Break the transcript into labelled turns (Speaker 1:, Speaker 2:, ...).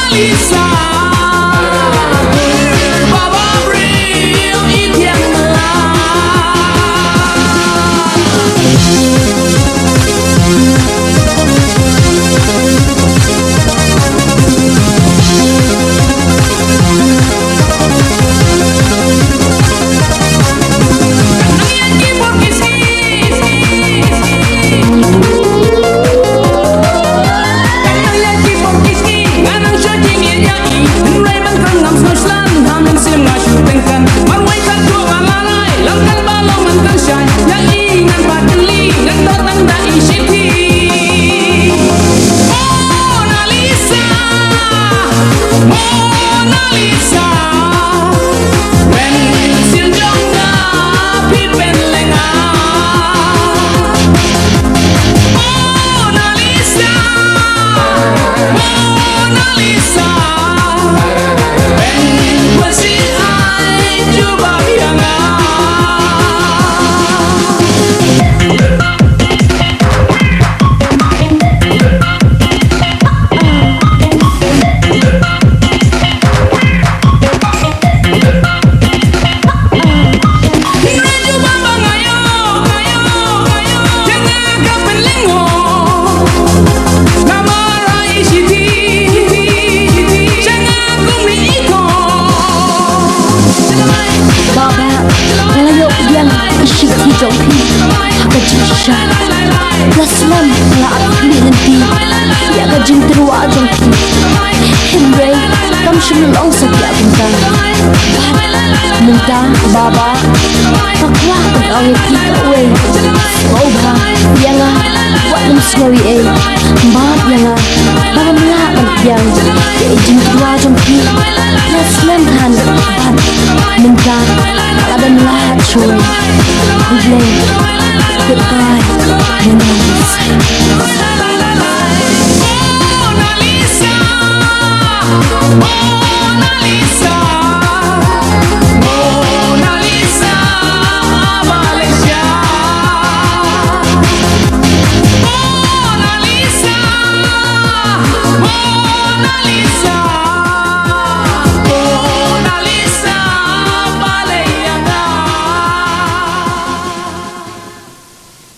Speaker 1: MONALISA Baba beliau itu yang Laslam laat nanti ya gajin terwa jongki Henry kam shimlong sa kya minta baba pakwa ang kita we oba yanga walam snowy e bab yanga baba mla yang gajin terwa jongki Laslam han bab minta adan lahat shoy goodbye MONALISA